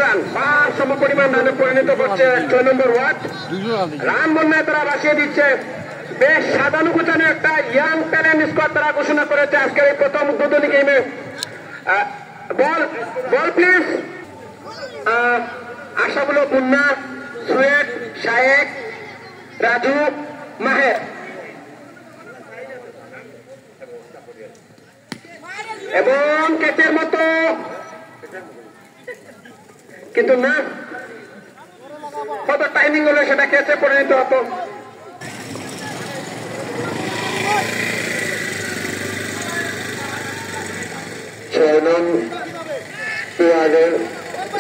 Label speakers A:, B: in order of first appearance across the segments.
A: Run সম পরিমাণ রানে পরিণত করছে 6 নম্বর ওয়ার্ড। রান বন্যায় তারা বাসিয়ে দিচ্ছে। বেশ সাদানুকুচানো একটা ইয়াং ট্যালেন্ট স্কোয়াড তারা ঘোষণা করেছে আজকের এই প্রথম উদ্বোধনী গেমে। বল প্লিজ। আশাগুলো মুন্না, সুয়েদ, শায়েক, রাজু, মাহের এবং ক্যাচের মতো, কিন্তু না কত টাইমিং হলে সেটা ক্যাচে পরিণত হতো।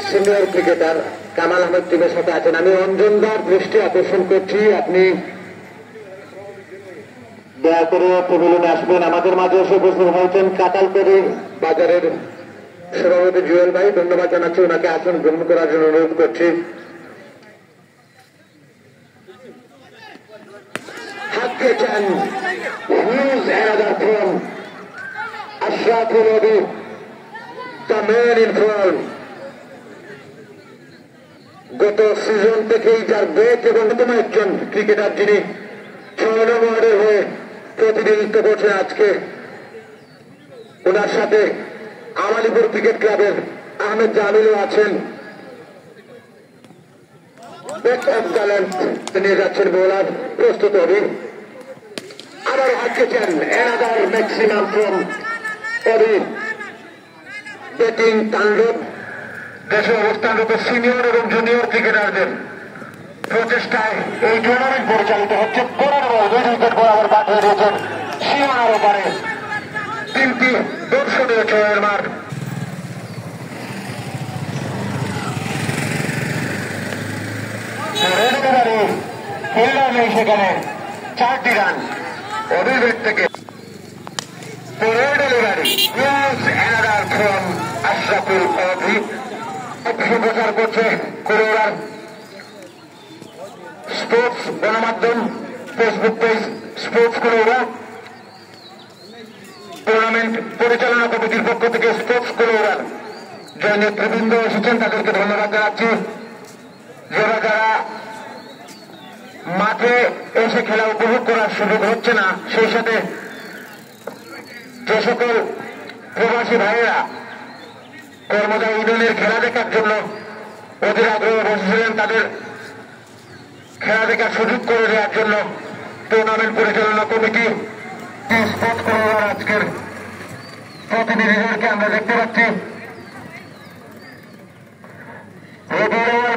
A: সিনিয়র ক্রিকেটার কামাল আহমেদ টিমের সাথে আছেন। আমি অঞ্জনদার দৃষ্টি আকর্ষণ করছি, আপনি দয়া করে প্রবলনে আসবেন। আমাদের মাঝে এসে উপস্থিত হয়েছেন কাটালতলী বাজারের সভাপতি জুয়েল ভাই, ধন্যবাদ জানাচ্ছি ওনাকে আসন গ্রহণ করার জন্য অনুরোধ করছি। হাতকে চান হিউজ অ্যানাদার ফ্রম আশরাফুল নবী, দ্য ম্যান ইন ফ্রন্ট। গত সিজন থেকেই যার বেগ এবং নতুন একজন ক্রিকেটার যিনি 6 নম্বর ওয়ার্ডের হয়ে প্রতিনিধিত্ব করছেন আজকে, ওনার সাথে আমালিপুর ক্রিকেট ক্লাবের আহমেদ জামিলও আছেন। বেস্ট অফ ট্যালেন্ট নিয়ে যাচ্ছেন বোলার, প্রস্তুত হবে। আবার হাঁটছেন another maximum from Abhi batting তাণ্ডব। দেশে অবস্থানরত সিনিয়র এবং জুনিয়র ক্রিকেটারদের প্রচেষ্টায় এই টুর্নামেন্ট পরিচালিত হচ্ছে। 15 বল 2 উইকেট বরাবর পাঠিয়ে দিয়েছেন সীমানার ওপারে। 3টি দর্শনীয় ছয়ের মার। ফিল্ডার নেই সেখানে, 4টি রান অভিবেগ থেকে। আশরাফুল অভি প্রচার করছে করোড়ার স্পোর্টস গণমাধ্যম ফেসবুক পেজ স্পোর্টস করোড়া। টুর্নামেন্ট পরিচালনা কমিটির পক্ষ থেকে স্পোর্টস করোড়ার যে নেতৃবৃন্দ এসেছেন তাদেরকে ধন্যবাদ জানাচ্ছি। যারা মাঠে এসে খেলা উপভোগ করার সুযোগ হচ্ছে না, সেই সাথে যে সকল প্রবাসী ভাইয়েরা কর্মদা ইউনিয়নের খেলা দেখার জন্য অধীর আগ্রহ বসেছিলেন, তাদের খেলা দেখার সুযোগ করে দেওয়ার জন্য টুর্নামেন্ট পরিচালনা কমিটি স্পোর্টস করোনার আজকের প্রতিনিধিদেরকে আমরা দেখতে পাচ্ছি।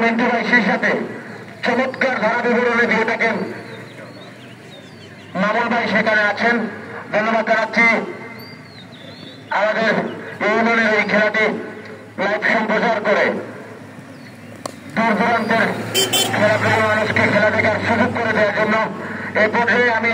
A: মিন্টু ভাই সেই সাথে চমৎকার ধারা বিবরণে দিয়ে থাকেন। মামুন ভাই সেখানে আছেন, ধন্যবাদ জানাচ্ছি। আমাদের ইউনিয়নের এই খেলাটি লাইভ সম্প্রচার করে দূর দূরান্তের খেলাপ্রেমী মানুষকে খেলা দেখার সুযোগ করে দেওয়ার জন্য এই পর্যায়ে আমি